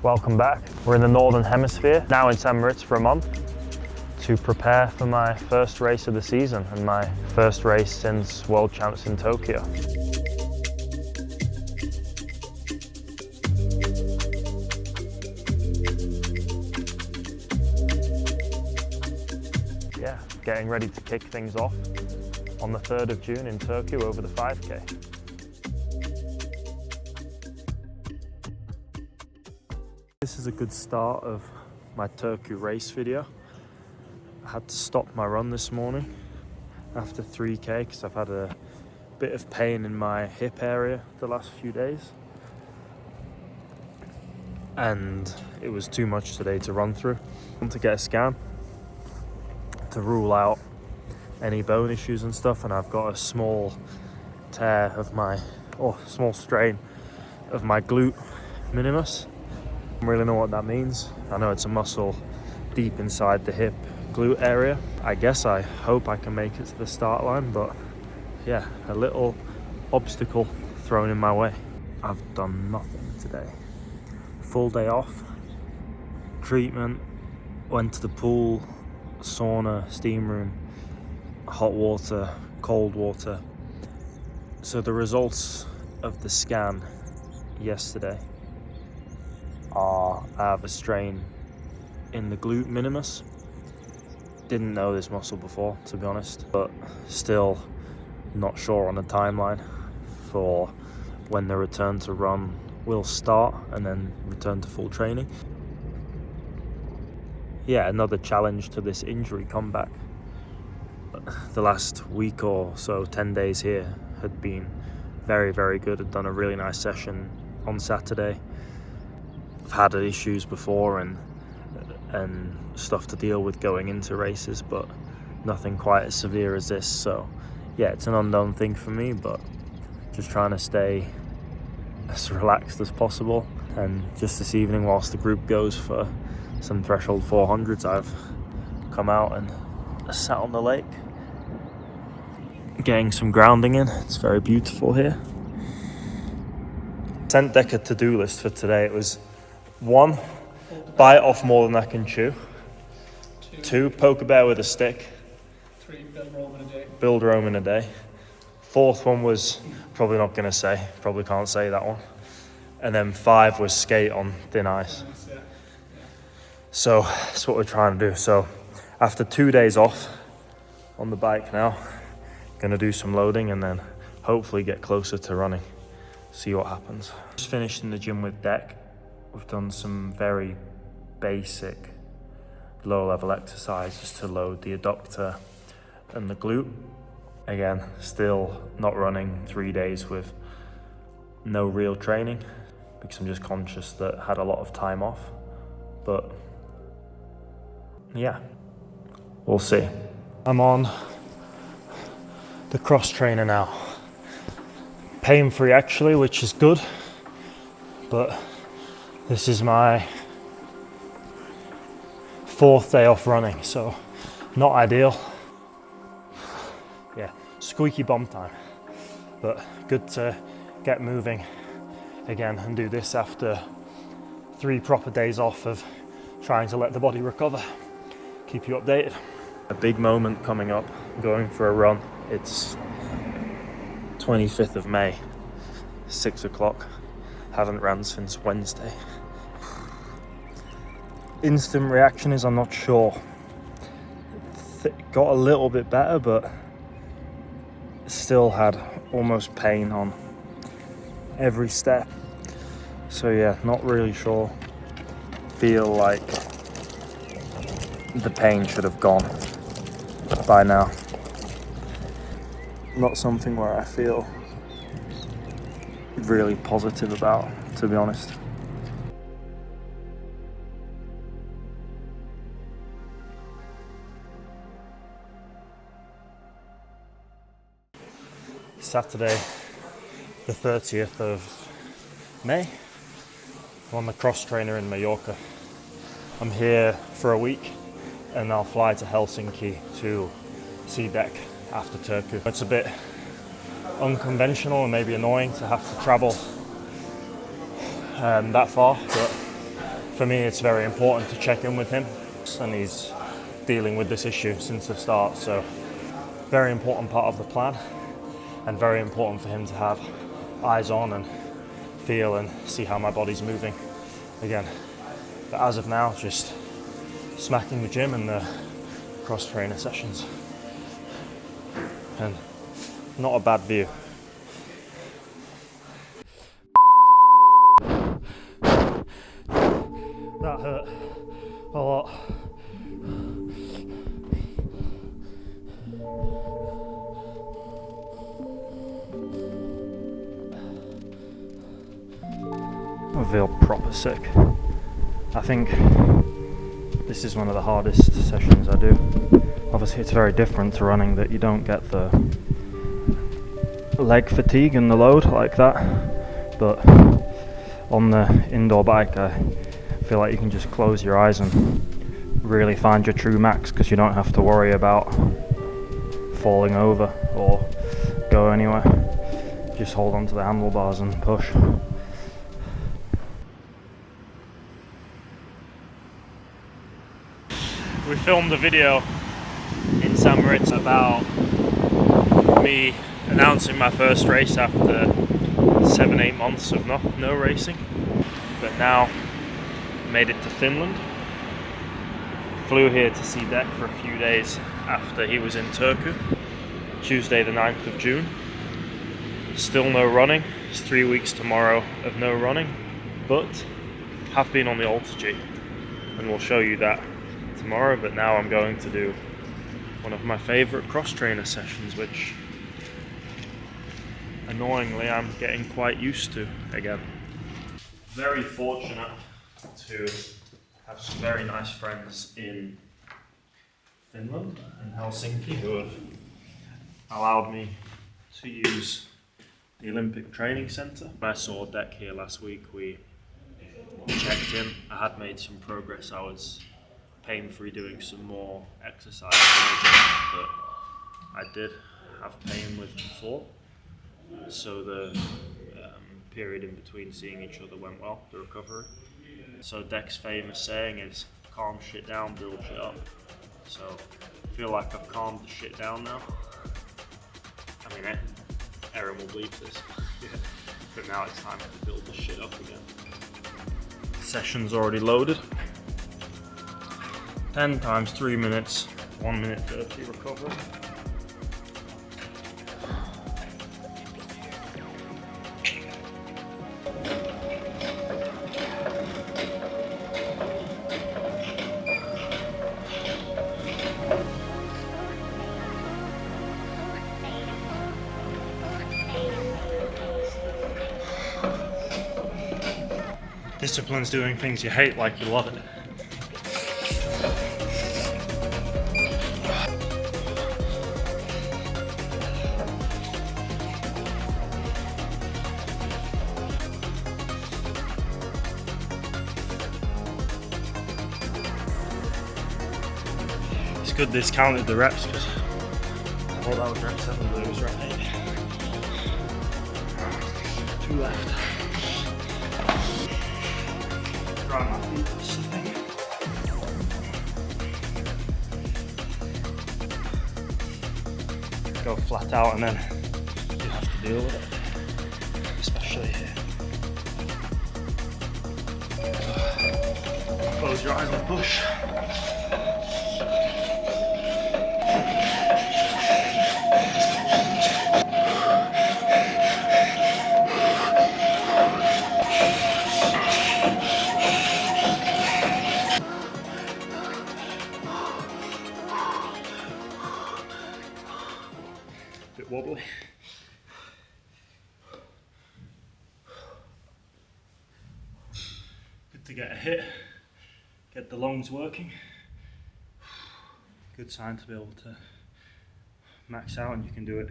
Welcome back. We're in the Northern Hemisphere, now in St. Moritz for a month to prepare for my first race of the season and my first race since World Champs in Tokyo. Yeah, getting ready to kick things off on the 3rd of June in Tokyo over the 5K. This is a good start of my Turkey race video. I had to stop my run this morning after 3K because I've had a bit of pain in my hip area the last few days. And it was too much today to run through. I want to get a scan to rule out any bone issues and stuff, and I've got a small tear of my, small strain of my glute minimus. I don't really know what that means. I know it's a muscle deep inside the hip glute area. I hope I can make it to the start line, but yeah, a little obstacle thrown in my way. I've done nothing today. Full day off, treatment, went to the pool, sauna, steam room, hot water, cold water. So the results of the scan yesterday I have a strain in the glute minimus. Didn't know this muscle before, to be honest, but still not sure on the timeline for when the return to run will start and then return to full training. Yeah, another challenge to this injury comeback. The last week or so, 10 days here, had been very, very good. I'd done a really nice session on Saturday. I've had issues before and stuff to deal with going into races, but nothing quite as severe as this. So yeah, it's an unknown thing for me, but just trying to stay as relaxed as possible. And just this evening, whilst the group goes for some threshold 400s, I've come out and sat on the lake getting some grounding in. It's very beautiful here. Sent Decker to-do list for today. It was 1, bite off more than I can chew. 2, poke a bear with a stick. 3, build Rome in a day. Build Rome in a day. 4th one was probably not going to say. Probably can't say that one. And then 5 was skate on thin ice. Yeah. So that's what we're trying to do. So after 2 days off on the bike now, going to do some loading and then hopefully get closer to running. See what happens. Just finished in the gym with Deck. We've done some very basic low-level exercises to load the adductor and the glute. Again, still not running 3 days with no real training because I'm just conscious that I had a lot of time off. But yeah, we'll see. I'm on the cross trainer now. Pain-free actually, which is good, but this is my 4th day off running, so not ideal. Yeah, squeaky bum time, but good to get moving again and do this after 3 proper days off of trying to let the body recover. Keep you updated. A big moment coming up, going for a run. It's 25th of May, 6 o'clock. Haven't ran since Wednesday. Instant reaction is I'm not sure. Got a little bit better, but still had almost pain on every step. So yeah, not really sure. Feel like the pain should have gone by now. Not something where I feel really positive about, to be honest. Saturday, the 30th of May, I'm on the cross trainer in Mallorca. I'm here for a week and I'll fly to Helsinki to see Deck after Turku. It's a bit unconventional and maybe annoying to have to travel that far, but for me it's very important to check in with him, and he's dealing with this issue since the start, so very important part of the plan, and very important for him to have eyes on and feel and see how my body's moving again. But as of now, just smacking the gym and the cross trainer sessions, and not a bad view. That hurt a lot. I feel proper sick. I think this is one of the hardest sessions I do. Obviously it's very different to running, that you don't get the leg fatigue and the load like that, but on the indoor bike I feel like you can just close your eyes and really find your true max, because you don't have to worry about falling over or go anywhere. Just hold onto the handlebars and push. We filmed a video in St. Moritz about me announcing my first race after 7-8 months of no racing, but now made it to Finland. Flew here to see Dek for a few days after he was in Turku, Tuesday the 9th of June. Still no running. It's 3 weeks tomorrow of no running, but have been on the AlterG, and we'll show you that tomorrow. But now I'm going to do one of my favourite cross trainer sessions, which annoyingly I'm getting quite used to again. Very fortunate to have some very nice friends in Finland, in Helsinki, who have allowed me to use the Olympic Training Centre. I saw Dek here last week. We checked in. I had made some progress. I was pain-free doing some more exercise in the gym, but I did have pain with before. So the period in between seeing each other went well, the recovery. So Dek's famous saying is, calm shit down, build shit up. So I feel like I've calmed the shit down now. I mean, Erin will bleep this, but now it's time to build the shit up again. Session's already loaded. 10 times 3 minutes, 1 minute 30 recovery. Discipline's doing things you hate like you love it. It's good this counted the reps, because I thought that was rep 7, but it was rep 8. 2 left. Dry my feet or something. Go flat out and then you have to deal with it, especially here. Close your eyes and push. Bit wobbly. Good to get a hit, get the lungs working. Good sign to be able to max out, and you can do it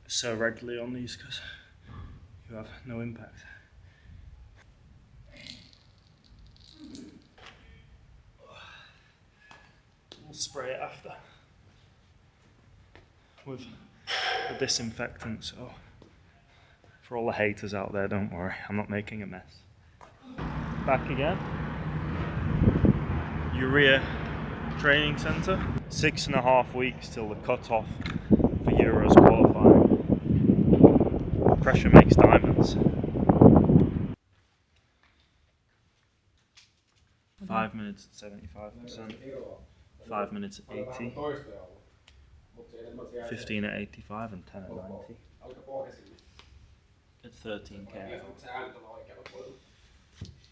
so regularly on these because you have no impact. We'll spray it after with the disinfectant, so for all the haters out there, don't worry, I'm not making a mess. Back again, Urea Training Centre. 6.5 weeks till the cut-off for Euros qualifying. Pressure makes diamonds. 5 minutes at 75%, 5 minutes at 80, 15 at 85 and 10 at 90. At 13k.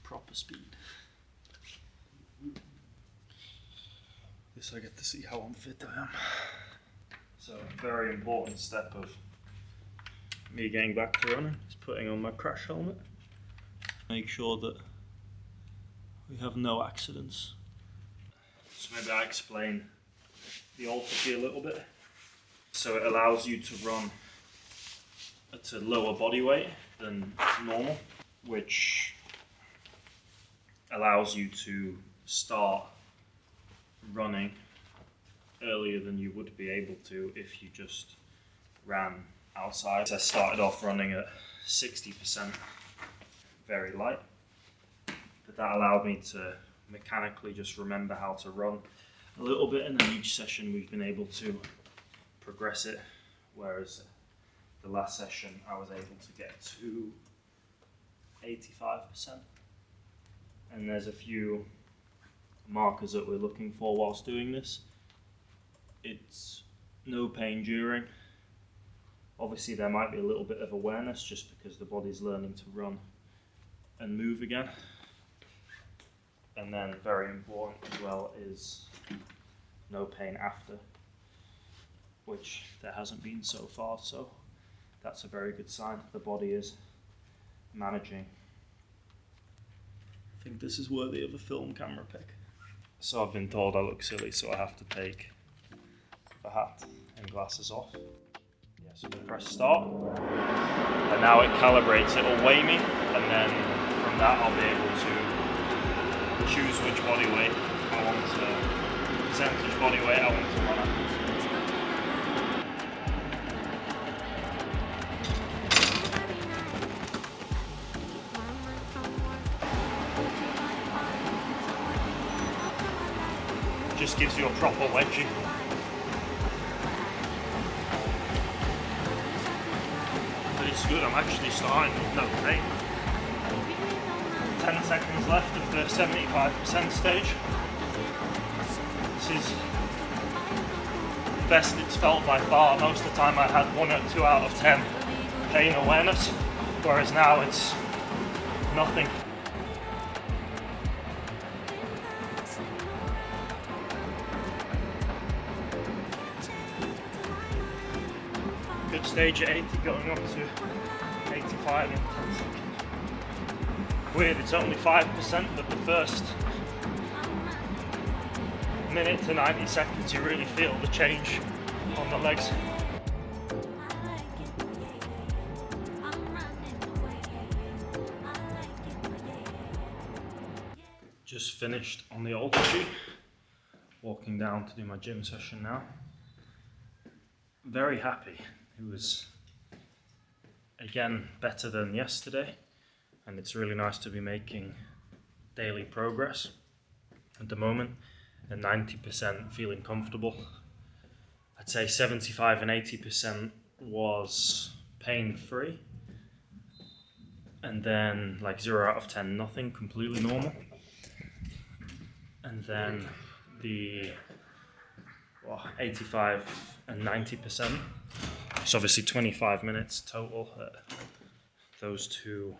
Proper speed. This I get to see how unfit I am. So a very important step of me getting back to running is putting on my crash helmet. Make sure that we have no accidents. So maybe I explain the AlterG a little bit. So it allows you to run at a lower body weight than normal, which allows you to start running earlier than you would be able to if you just ran outside. I started off running at 60%, very light, but that allowed me to mechanically just remember how to run a little bit, and then each session we've been able to progress it, whereas the last session I was able to get to 85%. And there's a few markers that we're looking for whilst doing this. It's no pain during. Obviously there might be a little bit of awareness just because the body's learning to run and move again. And then very important as well is no pain after, which there hasn't been so far, so that's a very good sign. The body is managing. I think this is worthy of a film camera pic. So I've been told I look silly, so I have to take the hat and glasses off. Yeah, so we press start, and now it calibrates, it'll weigh me, and then from that I'll be able to choose which body weight I want to, percentage body weight I want to run at. Just gives you a proper wedging. But it's good, I'm actually starting with no pain. 10 seconds left of the 75% stage. This is the best it's felt by far. Most of the time I had 1 or 2 out of 10 pain awareness, whereas now it's nothing. Good stage at 80, going up to 85 in 10 seconds. Weird, it's only 5%, but the first minute to 90 seconds you really feel the change on the legs. Just finished on the AlterG, walking down to do my gym session now. Very happy. It was, again, better than yesterday, and it's really nice to be making daily progress at the moment, and 90% feeling comfortable. I'd say 75 and 80% was pain-free, and then like 0 out of 10, nothing, completely normal. And then the 85 and 90%. It's obviously 25 minutes total at those two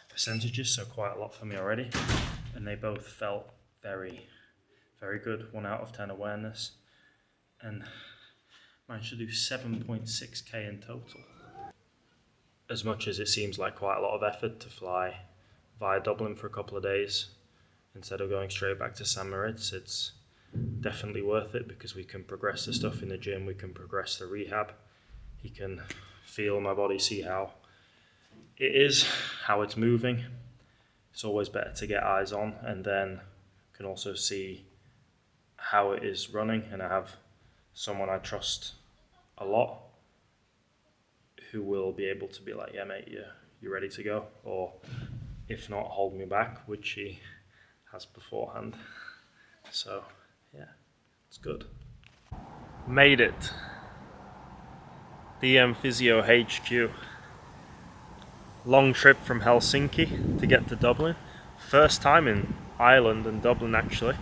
percentages, so quite a lot for me already. And they both felt very, very good. 1 out of 10 awareness, and managed to do 7.6k in total. As much as it seems like quite a lot of effort to fly via Dublin for a couple of days instead of going straight back to St. Moritz, it's definitely worth it because we can progress the stuff in the gym, we can progress the rehab. You can feel my body, see how it is, how it's moving. It's always better to get eyes on, and then can also see how it is running. And I have someone I trust a lot who will be able to be like, yeah mate, you're ready to go, or if not, hold me back, which he has beforehand. So yeah, it's good. Made it. DM Physio HQ. Long trip from Helsinki to get to Dublin. First time in Ireland and Dublin actually.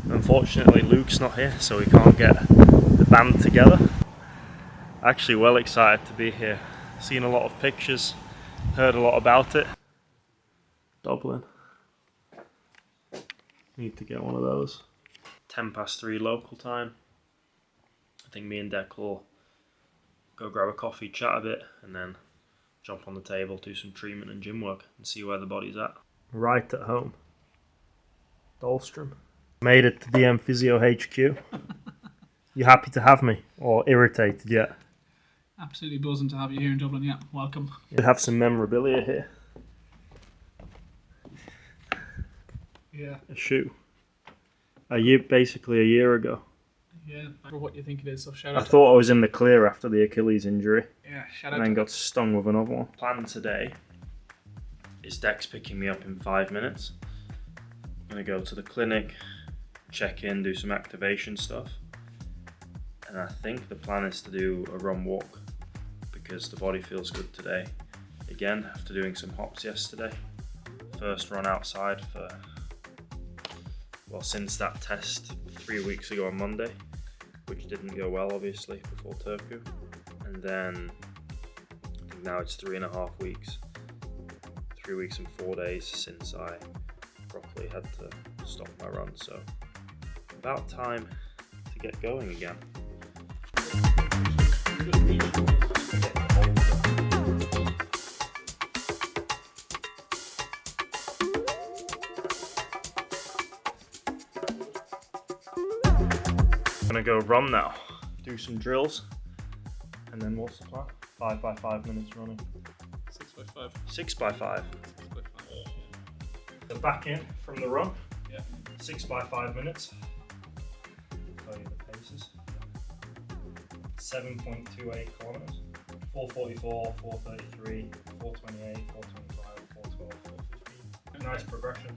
Unfortunately Luke's not here, so we can't get the band together. Actually well excited to be here. Seen a lot of pictures, heard a lot about it. Dublin. Need to get one of those. 3:10 local time. I think me and Dec will go grab a coffee, chat a bit, and then jump on the table, do some treatment and gym work, and see where the body's at. Right at home. Dahlstrom. Made it to DM Physio HQ. You happy to have me, or irritated yet? Absolutely buzzing to have you here in Dublin. Yeah, welcome. You have some memorabilia here. Yeah. A shoe. Basically a year ago. Yeah, for what you think it is. So shout I out. thought I was in the clear after the Achilles injury, Yeah, shout out. and then got stung with another one. Plan today is Dex picking me up in 5 minutes. I'm gonna go to the clinic, check in, do some activation stuff, and I think the plan is to do a run walk because the body feels good today. Again, after doing some hops yesterday, first run outside since that test 3 weeks ago on Monday, which didn't go well obviously before Turku, and then I think now it's 3.5 weeks, 3 weeks and 4 days since I properly had to stop my run, so about time to get going again. I'm gonna go run now, do some drills, and then what's the plan? 5 by 5 minutes running. 6 by 5. 6 by 5. 6 by 5. So back in from the run. Yeah. 6 by 5 minutes. Tell you the paces. 7.28 kilometers. 4:44, 4:33, 4:28, 4:25, 4:12, 4:15. Nice progression.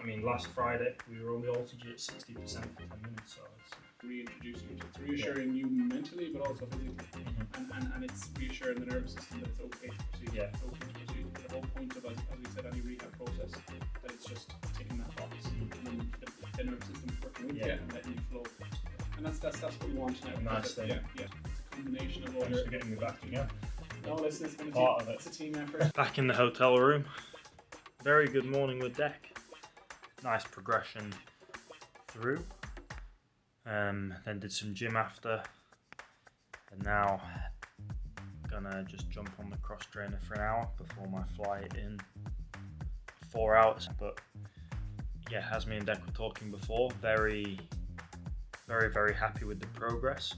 And last Friday we were on the AlterG at 60% for 10 minutes, so it's Reintroducing it. It's reassuring you mentally, but also physically. And it's reassuring the nervous system that it's okay to proceed. Yeah. It's okay to proceed. The whole point of, as we said, any rehab process, that it's just ticking that box, and then the nervous system working with you and letting you flow. And that's what we want now. Nice thing. Yeah. It's a combination of all Thanks for getting me back again. No, listen, it's Part of it. It's a team effort. Back in the hotel room. Very good morning with Dec. Nice progression through. Then did some gym after. And now gonna just jump on the cross trainer for an hour before my flight in 4 hours. But yeah, as me and Dec were talking before, very happy with the progress.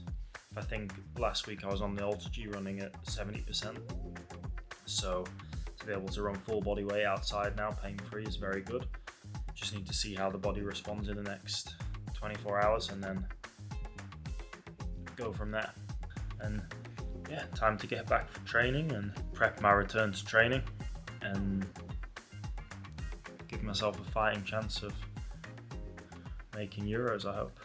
I think last week I was on the AlterG running at 70%. So to be able to run full body weight outside now, pain free, is very good. Just need to see how the body responds in the next 24 hours and then go from there. And yeah, time to get back for training and prep my return to training and give myself a fighting chance of making Euros, I hope.